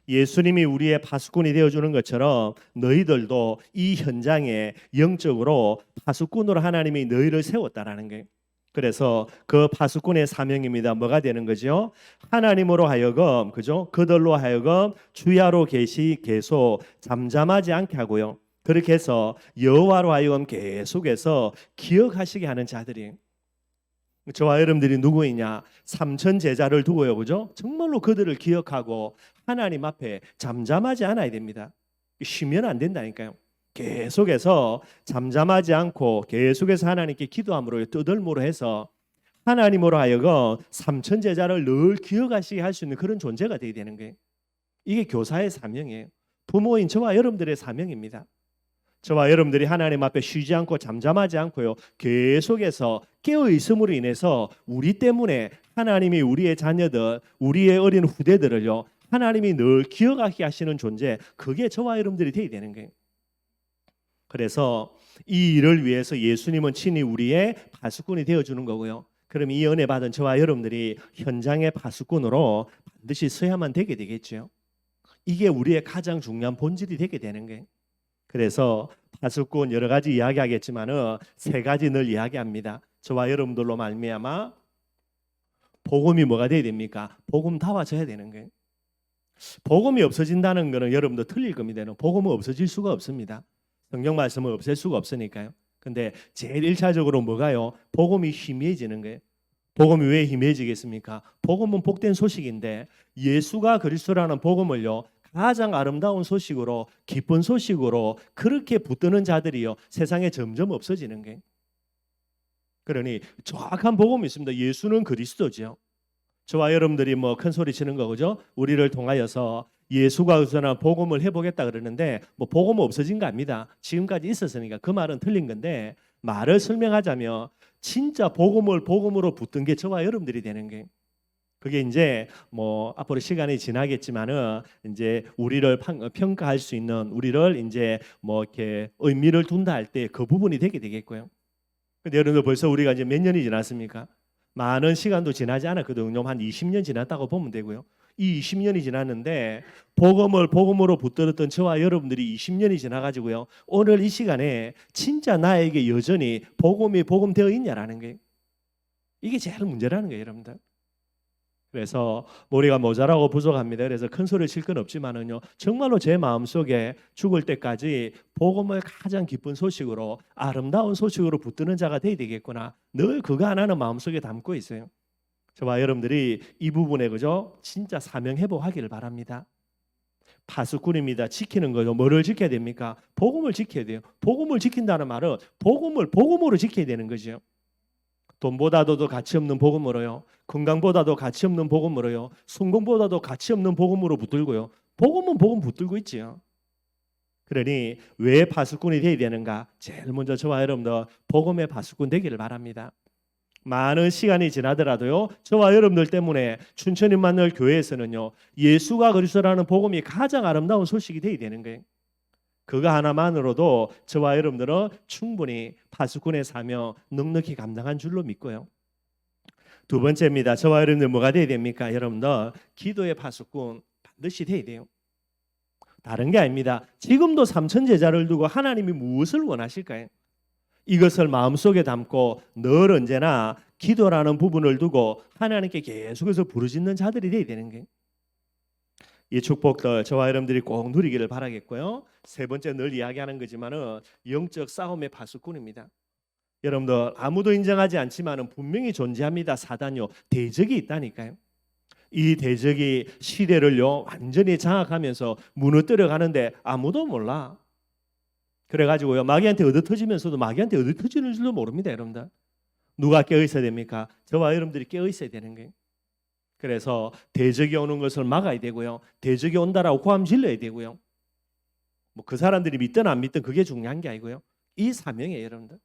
[SPEAKER 1] 예수님이 우리의 파수꾼이 되어주는 것처럼 너희들도 이 현장에 영적으로 파수꾼으로 하나님이 너희를 세웠다라는 거예요. 그래서 그 파수꾼의 사명입니다. 뭐가 되는 거죠? 하나님으로 하여금, 그죠? 그들로 하여금 주야로 계속 잠잠하지 않게 하고요. 그렇게 해서 여호와로 하여금 계속해서 기억하시게 하는 자들이, 저와 여러분들이 누구이냐? 3천 제자를 두고요, 그죠? 정말로 그들을 기억하고 하나님 앞에 잠잠하지 않아야 됩니다. 쉬면 안 된다니까요. 계속해서 잠잠하지 않고 계속해서 하나님께 기도함으로 뜨들므로 해서 하나님으로 하여금 3천 제자를 늘 기억하시게 할 수 있는 그런 존재가 되어야 되는 거예요. 이게 교사의 사명이에요. 부모인 저와 여러분들의 사명입니다. 저와 여러분들이 하나님 앞에 쉬지 않고 잠잠하지 않고요, 계속해서 깨어 있음으로 인해서 우리 때문에 하나님이 우리의 자녀들, 우리의 어린 후대들을요 하나님이 늘 기억하게 하시는 존재, 그게 저와 여러분들이 되어야 되는 거예요. 그래서 이 일을 위해서 예수님은 친히 우리의 파수꾼이 되어주는 거고요. 그럼 이 은혜 받은 저와 여러분들이 현장의 파수꾼으로 반드시 서야만 되게 되겠죠. 이게 우리의 가장 중요한 본질이 되게 되는 거예요. 그래서 파수꾼 여러 가지 이야기하겠지만은 세 가지 늘 이야기합니다. 저와 여러분들로 말미암아 복음이 뭐가 돼야 됩니까? 복음 다와져야 되는 거예요. 복음이 없어진다는 거는 여러분도 틀릴 겁니다. 복음은 없어질 수가 없습니다. 성경 말씀을 없앨 수가 없으니까요. 근데 제일 1차적으로 뭐가요? 복음이 희미해지는 거예요. 복음이 왜 희미해지겠습니까? 복음은 복된 소식인데 예수가 그리스도라는 복음을요 가장 아름다운 소식으로, 기쁜 소식으로 그렇게 붙드는 자들이요 세상에 점점 없어지는 거예요. 그러니 정확한 복음이 있습니다. 예수는 그리스도죠. 저와 여러분들이 뭐 큰 소리 치는 거 그죠? 우리를 통하여서 예수가 전한 복음을 해보겠다 그러는데 뭐 복음은 없어진 거 아닙니다. 지금까지 있었으니까 그 말은 틀린 건데 말을 설명하자면 진짜 복음을 복음으로 붙든 게 저와 여러분들이 되는 게 그게 이제 뭐 앞으로 시간이 지나겠지만은 이제 우리를 평가할 수 있는 우리를 이제 뭐 이렇게 의미를 둔다 할 때 그 부분이 되게 되겠고요. 근데 여러분들 벌써 우리가 이제 몇 년이 지났습니까? 많은 시간도 지나지 않았거든요. 한 20년 지났다고 보면 되고요. 이 20년이 지났는데 복음을 복음으로 붙들었던 저와 여러분들이 20년이 지나가지고요. 오늘 이 시간에 진짜 나에게 여전히 복음이 복음되어 있냐라는 게 이게 제일 문제라는 거예요, 여러분들. 그래서 우리가 모자라고 부족합니다. 그래서 큰 소리 칠 건 없지만은요. 정말로 제 마음속에 죽을 때까지 복음을 가장 기쁜 소식으로 아름다운 소식으로 붙드는 자가 되어야 되겠구나. 늘 그거 하나는 마음속에 담고 있어요. 저와 여러분들이 이 부분에 그죠? 진짜 사명 회복하기를 바랍니다. 파수꾼입니다. 지키는 거죠. 뭐를 지켜야 됩니까? 복음을 지켜야 돼요. 복음을 지킨다는 말은 복음을 복음으로 지켜야 되는 거죠. 돈보다도 가치 없는 복음으로요. 건강보다도 가치 없는 복음으로요. 성공보다도 가치 없는 복음으로 붙들고요. 복음은 복음 붙들고 있지요. 그러니 왜 파수꾼이 되어야 되는가? 제일 먼저 저와 여러분들 복음의 파수꾼 되기를 바랍니다. 많은 시간이 지나더라도요. 저와 여러분들 때문에 춘천 임마누엘 교회에서는요. 예수가 그리스도라는 복음이 가장 아름다운 소식이 되어야 되는 거예요. 그거 하나만으로도 저와 여러분들은 충분히 파수꾼의 사명 넉넉히 감당한 줄로 믿고요. 두 번째입니다. 저와 여러분들 뭐가 돼야 됩니까? 여러분들 기도의 파수꾼 반드시 돼야 돼요. 다른 게 아닙니다. 지금도 3천 제자를 두고 하나님이 무엇을 원하실까요? 이것을 마음속에 담고 늘 언제나 기도라는 부분을 두고 하나님께 계속해서 부르짖는 자들이 돼야 되는 거예요. 이 축복들 저와 여러분들이 꼭 누리기를 바라겠고요. 세 번째 늘 이야기하는 거지만은 영적 싸움의 파수꾼입니다. 여러분들 아무도 인정하지 않지만은 분명히 존재합니다. 사단요 대적이 있다니까요. 이 대적이 시대를요 완전히 장악하면서 무너뜨려 가는데 아무도 몰라. 그래가지고요 마귀한테 얻어터지면서도 마귀한테 얻어터지는 줄도 모릅니다. 여러분들 누가 깨어 있어야 됩니까? 저와 여러분들이 깨어 있어야 되는 거예요. 그래서 대적이 오는 것을 막아야 되고요. 대적이 온다라고 고함 질러야 되고요. 뭐 그 사람들이 믿든 안 믿든 그게 중요한 게 아니고요. 이 사명이에요, 여러분들.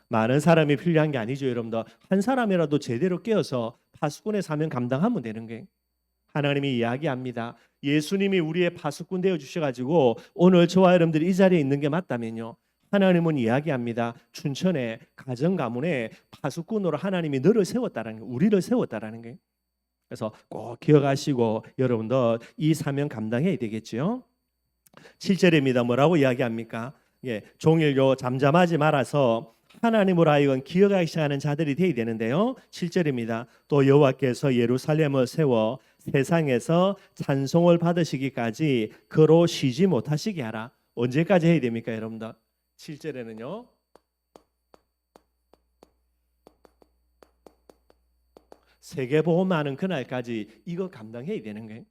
[SPEAKER 1] 많은 사람이 필요한 게 아니죠, 여러분들. 한 사람이라도 제대로 깨어서 파수꾼의 사명 감당하면 되는 거예요. 하나님이 이야기합니다. 예수님이 우리의 파수꾼 되어 주셔가지고 오늘 저와 여러분들이 이 자리에 있는 게 맞다면요. 하나님은 이야기합니다. 춘천에 가정 가문에 파수꾼으로 하나님이 너를 세웠다라는 거, 우리를 세웠다라는 거예요. 그래서 꼭 기억하시고 여러분들 이 사명 감당해야 되겠죠. 7절입니다. 뭐라고 이야기합니까? 예, 종일요 잠잠하지 말아서 하나님으로 하여금 기억하기 하는 자들이 되어야 되는데요. 7절입니다. 또 여호와께서 예루살렘을 세워 세상에서 찬송을 받으시기까지 그로 쉬지 못하시게 하라. 언제까지 해야 됩니까, 여러분들? 7절에는요. 세계복음하는 그날까지 이거 감당해야 되는 거예요.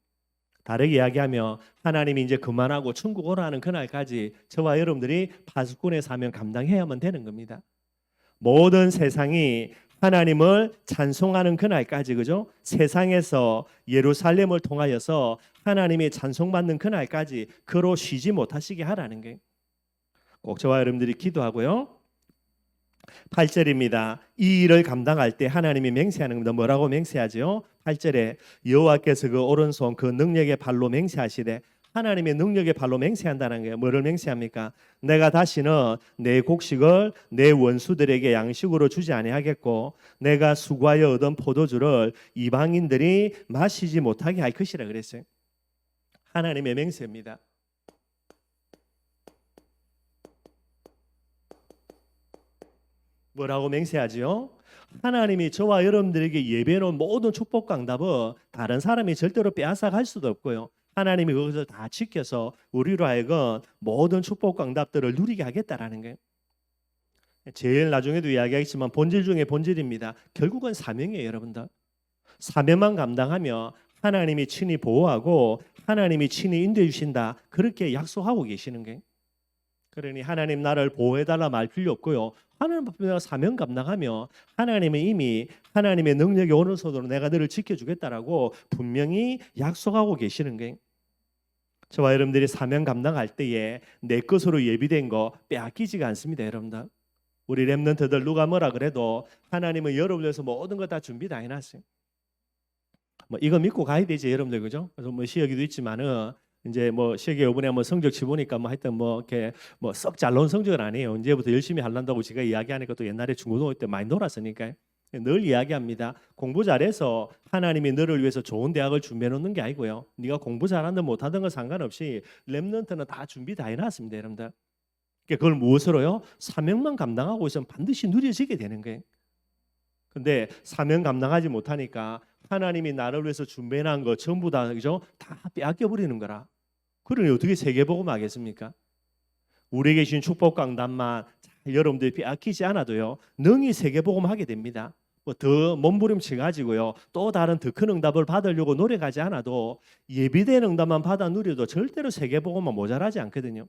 [SPEAKER 1] 다르게 이야기하면 하나님이 이제 그만하고 천국 오라는 그날까지 저와 여러분들이 파수꾼의 사명 감당해야만 되는 겁니다. 모든 세상이 하나님을 찬송하는 그날까지 그죠? 세상에서 예루살렘을 통하여서 하나님이 찬송받는 그날까지 그로 쉬지 못하시게 하라는 게 꼭 저와 여러분들이 기도하고요. 8절입니다. 이 일을 감당할 때 하나님이 맹세하는 겁니다. 뭐라고 맹세하죠? 8절에 여호와께서 그 오른손 그 능력의 발로 맹세하시되 하나님의 능력의 발로 맹세한다는 거예요. 뭐를 맹세합니까? 내가 다시는 내 곡식을 내 원수들에게 양식으로 주지 아니하겠고 내가 수고하여 얻은 포도주를 이방인들이 마시지 못하게 할 것이라 그랬어요. 하나님의 맹세입니다. 뭐라고 맹세하지요? 하나님이 저와 여러분들에게 예배놓은 모든 축복과 응답은 다른 사람이 절대로 빼앗아 갈 수도 없고요. 하나님이 그것을 다 지켜서 우리로 하여금 모든 축복과 응답들을 누리게 하겠다라는 거예요. 제일 나중에도 이야기하겠지만 본질 중에 본질입니다. 결국은 사명이에요, 여러분들. 사명만 감당하면 하나님이 친히 보호하고 하나님이 친히 인도해 주신다. 그렇게 약속하고 계시는 거예요. 그러니 하나님 나를 보호해달라 말 필요 없고요. 하나님 앞에 내가 사명 감당하며 하나님은 이미 하나님의 능력이 오는 소도로 내가 너를 지켜주겠다라고 분명히 약속하고 계시는 거예요. 저와 여러분들이 사명 감당할 때에 내 것으로 예비된 거 빼앗기지가 않습니다, 여러분들. 우리 렘넌트들 누가 뭐라 그래도 하나님은 여러분을 위해서 모든 거 다 준비 다 해놨어요. 뭐 이거 믿고 가야 되지, 여러분들, 그죠? 그래서 뭐 시여기도 있지만은 이제 뭐 시여기 이번에 뭐 성적치 보니까 뭐 하여튼 뭐 이렇게 뭐 썩 잘 나온 성적은 아니에요. 이제부터 열심히 하려고 제가 이야기하니까 또 옛날에 중고등학교 때 많이 놀았으니까 늘 이야기합니다. 공부 잘해서 하나님이 너를 위해서 좋은 대학을 준비해 놓는 게 아니고요. 네가 공부 잘하든 못하든 건 상관없이 렘넌트는 다 준비 다 해놨습니다, 여러분들. 그걸 무엇으로요? 사명만 감당하고 있으면 반드시 누려지게 되는 거예요. 근데 사명 감당하지 못하니까 하나님이 나를 위해서 준비해놓은 거 전부 다, 그죠? 다 빼앗겨 버리는 거라. 그러니 어떻게 세계복음 하겠습니까? 우리에게 주신 축복 강단만 여러분들이 빼앗기지 않아도요, 능히 세계복음 하게 됩니다. 뭐 더 몸부림쳐 가지고요, 또 다른 더 큰 응답을 받으려고 노력하지 않아도 예비된 응답만 받아 누려도 절대로 세계복음은 모자라지 않거든요.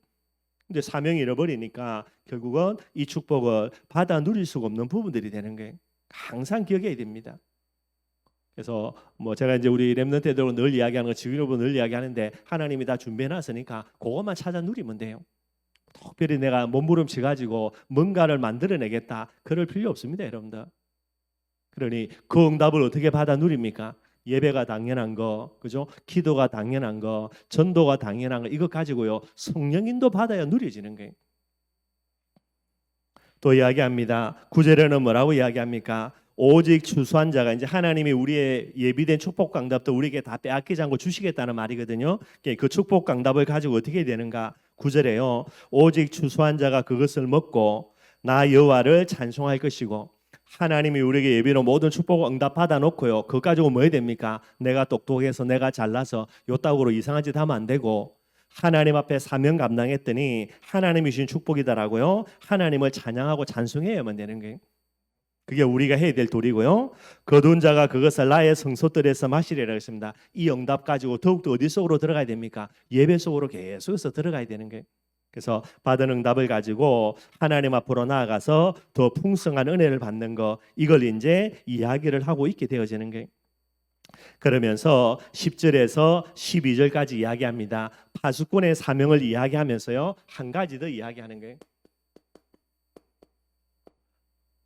[SPEAKER 1] 근데 사명이 잃어버리니까 결국은 이 축복을 받아 누릴 수가 없는 부분들이 되는 거예요. 항상 기억해야 됩니다. 그래서 뭐 제가 이제 우리 렘넌트 애들하고 늘 이야기하는 거, 지휘로부 늘 이야기하는데 하나님이 다 준비해놨으니까 그것만 찾아 누리면 돼요. 특별히 내가 몸부림쳐 가지고 뭔가를 만들어내겠다 그럴 필요 없습니다, 여러분들. 그러니 그 응답을 어떻게 받아 누립니까? 예배가 당연한 거, 그죠? 기도가 당연한 거, 전도가 당연한 거, 이거 가지고요 성령인도 받아야 누려지는 거예요. 또 이야기합니다. 9절에는 뭐라고 이야기합니까? 오직 추수한 자가, 이제 하나님이 우리의 예비된 축복 강답도 우리에게 다 빼앗기지 않고 주시겠다는 말이거든요. 그 축복 강답을 가지고 어떻게 되는가? 9절에요. 오직 추수한 자가 그것을 먹고 나 여호와를 찬송할 것이고, 하나님이 우리에게 예비로 모든 축복 응답 받아 놓고요, 그거 가지고 뭐 해야 됩니까? 내가 똑똑해서 내가 잘나서 요따구로 이상한 짓 하면 안 되고 하나님 앞에 사명 감당했더니 하나님이 주신 축복이다라고요, 하나님을 찬양하고 찬송해야만 되는 거예요. 그게 우리가 해야 될 도리고요. 거둔 자가 그것을 나의 성소들에서 마시리라 했습니다. 이 응답 가지고 더욱더 어디 속으로 들어가야 됩니까? 예배 속으로 계속해서 들어가야 되는 거예요. 그래서 받은 응답을 가지고 하나님 앞으로 나아가서 더 풍성한 은혜를 받는 거, 이걸 이제 이야기를 하고 있게 되어지는 거예요. 그러면서 10절에서 12절까지 이야기합니다. 파수꾼의 사명을 이야기하면서요, 한 가지 더 이야기하는 거예요.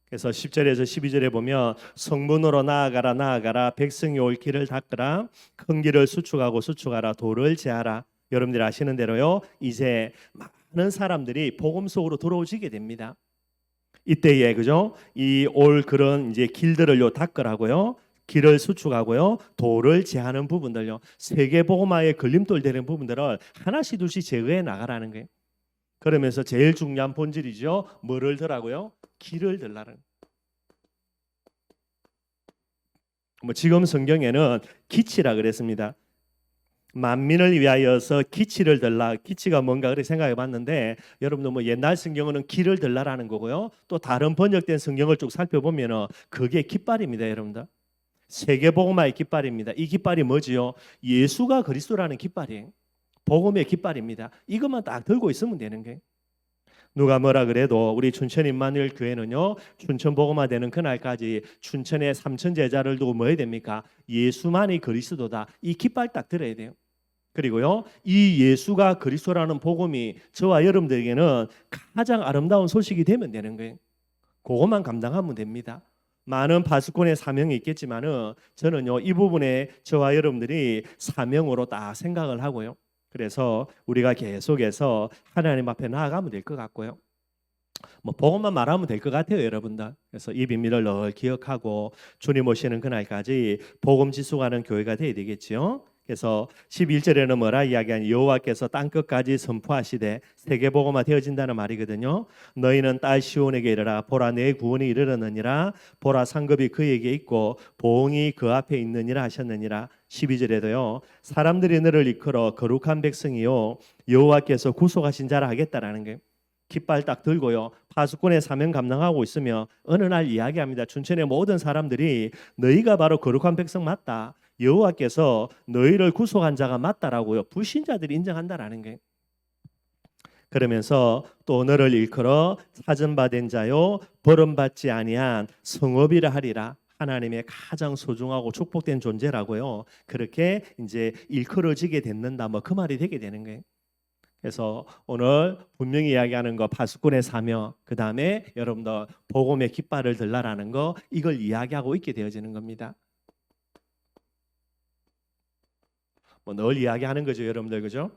[SPEAKER 1] 그래서 10절에서 12절에 보면 성문으로 나아가라 백성이 올 길을 닦으라 큰 길을 수축하고 수축하라 돌을 제하라. 여러분들이 아시는 대로요, 이제 많은 사람들이 복음 속으로 들어오시게 됩니다. 이때에, 그죠? 이 올 그런 이제 길들을요 닦으라고요, 길을 수축하고요, 돌을 제하는 부분들요, 세계 복음화의 걸림돌 되는 부분들을 하나씩 둘씩 제거해 나가라는 거예요. 그러면서 제일 중요한 본질이죠. 뭐를 들라고요? 길을 들라는. 뭐 지금 성경에는 기치라 그랬습니다. 만민을 위하여서 기치를 들라. 기치가 뭔가 그렇게 생각해 봤는데, 여러분들 뭐 옛날 성경은 길을 들라라는 거고요, 또 다른 번역된 성경을 쭉 살펴보면은 그게 깃발입니다, 여러분들. 세계복음화의 깃발입니다. 이 깃발이 뭐지요? 예수가 그리스도라는 깃발이에요. 복음의 깃발입니다. 이것만 딱 들고 있으면 되는 거예요. 누가 뭐라 그래도 우리 춘천 임마누엘 교회는요, 춘천 복음화 되는 그날까지 춘천에 3천 제자를 두고 뭐 해야 됩니까? 예수만이 그리스도다. 이 깃발 딱 들어야 돼요. 그리고요, 이 예수가 그리스도라는 복음이 저와 여러분들에게는 가장 아름다운 소식이 되면 되는 거예요. 그것만 감당하면 됩니다. 많은 파수꾼의 사명이 있겠지만은 저는요, 이 부분에 저와 여러분들이 사명으로 딱 생각을 하고요, 그래서 우리가 계속해서 하나님 앞에 나아가면 될 것 같고요, 뭐 복음만 말하면 될 것 같아요, 여러분들. 그래서 이 비밀을 늘 기억하고 주님 오시는 그날까지 복음 지속하는 교회가 되어야 되겠지요. 그래서 11절에는 뭐라 이야기하니, 여호와께서 땅끝까지 선포하시되 세계복음화 되어진다는 말이거든요. 너희는 딸 시온에게 이르라. 보라, 내 구원이 이르렀느니라. 보라, 상급이 그에게 있고 보응이 그 앞에 있느니라 하셨느니라. 12절에도요, 사람들이 너를 이끌어 거룩한 백성이요 여호와께서 구속하신 자라 하겠다라는 거예요. 깃발 딱 들고요, 파수꾼의 사명 감당하고 있으며 어느 날 이야기합니다. 춘천의 모든 사람들이 너희가 바로 거룩한 백성 맞다, 여호와께서 너희를 구속한 자가 맞다라고요, 불신자들이 인정한다라는 거예요. 그러면서 또 너를 일컬어 찾은바된 자요 버림받지 아니한 성읍이라 하리라. 하나님의 가장 소중하고 축복된 존재라고요. 그렇게 이제 일컬어지게 됐는다. 뭐 그 말이 되게 되는 거예요. 그래서 오늘 분명히 이야기하는 거 파수꾼의 사명, 그 다음에 여러분들 복음의 깃발을 들라라는 거, 이걸 이야기하고 있게 되어지는 겁니다. 뭐 늘 이야기하는 거죠, 여러분들, 그죠?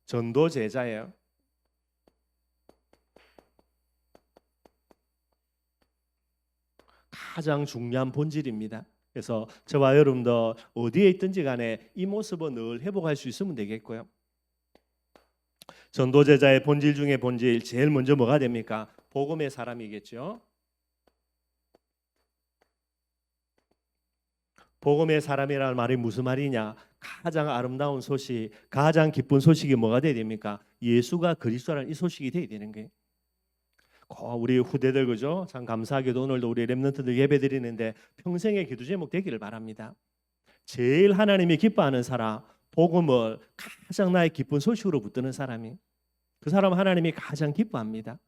[SPEAKER 1] 전도 제자예요. 가장 중요한 본질입니다. 그래서 저와 여러분들 어디에 있든지 간에 이 모습을 늘 회복할 수 있으면 되겠고요. 전도제자의 본질 중에 본질, 제일 먼저 뭐가 됩니까? 복음의 사람이겠죠. 복음의 사람이라는 말이 무슨 말이냐? 가장 아름다운 소식, 가장 기쁜 소식이 뭐가 돼야 됩니까? 예수가 그리스도라는 이 소식이 돼야 되는 거예요. 우리 후대들 그죠? 참 감사하게도 오늘도 우리 렘넌트들 예배 드리는데 평생의 기도 제목 되기를 바랍니다. 제일 하나님이 기뻐하는 사람, 복음을 가장 나의 기쁜 소식으로 붙드는 사람이, 그 사람 하나님이 가장 기뻐합니다.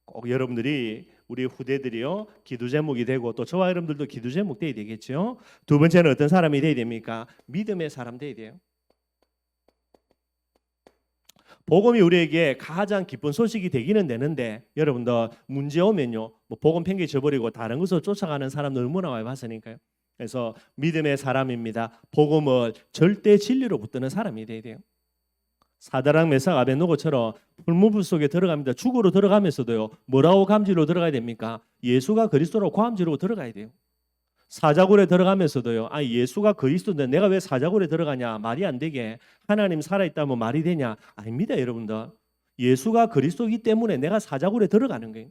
[SPEAKER 1] 꼭 여러분들이 우리 후대들이요 기도 제목이 되고 또 저와 여러분들도 기도 제목 돼야 되겠죠. 두 번째는 어떤 사람이 돼야 됩니까? 믿음의 사람 돼야 돼요. 복음이 우리에게 가장 기쁜 소식이 되기는 되는데 여러분들 문제 오면요 뭐 복음 팽개 쳐버리고 다른 것을 쫓아가는 사람들 얼마나 많이 봤으니까요. 그래서 믿음의 사람입니다. 복음을 절대 진리로 붙드는 사람이 돼야 돼요. 사드락 메삭 아벳노고처럼 풀무불 속에 들어갑니다. 죽으로 들어가면서도요 뭐라고 감지로 들어가야 됩니까? 예수가 그리스도로 감지로 들어가야 돼요. 사자굴에 들어가면서도요 예수가 그리스도인데 내가 왜 사자굴에 들어가냐, 말이 안 되게. 하나님 살아있다면 말이 되냐? 아닙니다. 여러분들 예수가 그리스도이기 때문에 내가 사자굴에 들어가는 거예요.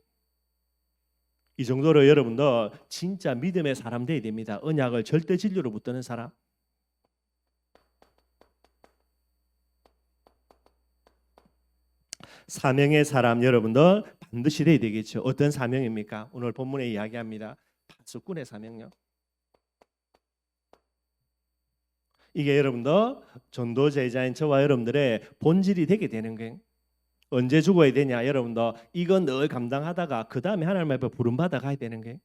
[SPEAKER 1] 이 정도로 여러분들 진짜 믿음의 사람 되어야 됩니다. 언약을 절대 진리로 붙드는 사람. 사명의 사람 여러분들 반드시 돼야 되겠죠. 어떤 사명입니까? 오늘 본문에 이야기합니다. 파수꾼의 사명요. 이게 여러분들 전도 제자인 저와 여러분들의 본질이 되게 되는 거예요. 언제 죽어야 되냐? 여러분들 이건 늘 감당하다가 그 다음에 하나님 앞에 부름받아 가야 되는 거예요.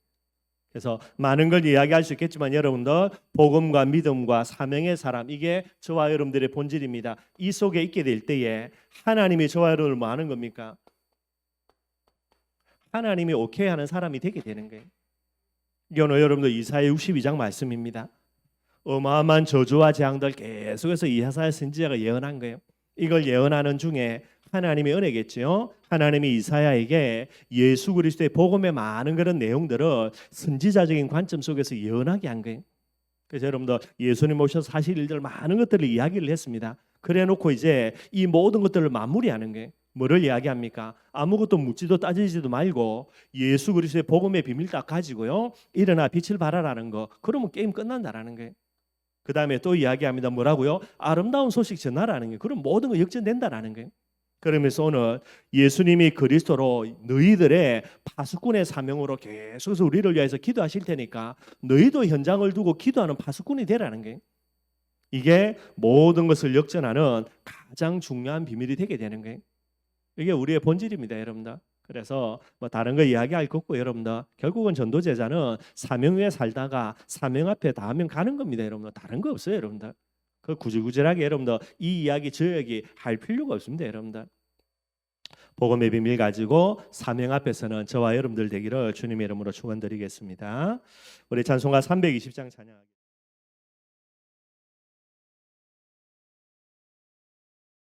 [SPEAKER 1] 그래서 많은 걸 이야기할 수 있겠지만 여러분들 복음과 믿음과 사명의 사람, 이게 저와 여러분들의 본질입니다. 이 속에 있게 될 때에 하나님이 저와 여러분을 뭐 하는 겁니까? 하나님이 오케이 하는 사람이 되게 되는 거예요. 이거는 여러분들 이사야 62장 말씀입니다. 어마어마한 저주와 재앙들 계속해서 이사야 선지자가 예언한 거예요. 이걸 예언하는 중에 하나님의 은혜겠죠. 하나님이 이사야에게 예수 그리스도의 복음의 많은 그런 내용들을 선지자적인 관점 속에서 예언하게 한 거예요. 그래서 여러분들 예수님 오셔서 사실 일들 많은 것들을 이야기를 했습니다. 그래놓고 이제 이 모든 것들을 마무리하는 거예요. 뭐를 이야기합니까? 아무것도 묻지도 따지지도 말고 예수 그리스도의 복음의 비밀 딱 가지고요 일어나 빛을 발하라는 거. 그러면 게임 끝난다라는 거예요. 그 다음에 또 이야기합니다. 뭐라고요? 아름다운 소식 전하라는 거예요. 그럼 모든 거 역전된다라는 거예요. 그러면서 오늘 예수님이 그리스도로 너희들의 파수꾼의 사명으로 계속해서 우리를 위해서 기도하실 테니까 너희도 현장을 두고 기도하는 파수꾼이 되라는 거예요. 이게 모든 것을 역전하는 가장 중요한 비밀이 되게 되는 거예요. 이게 우리의 본질입니다, 여러분들. 그래서 뭐 다른 거 이야기할 거 없고 여러분들 결국은 전도제자는 사명 위에 살다가 사명 앞에 닿으면 가는 겁니다, 여러분들. 다른 거 없어요, 여러분들. 그 구질구질하게 여러분들 이 이야기 저 이야기 할 필요가 없습니다, 여러분들. 복음의 비밀 가지고 사명 앞에서는 저와 여러분들 되기를 주님의 이름으로 축원드리겠습니다. 우리 찬송가 320장 찬양하겠습니다.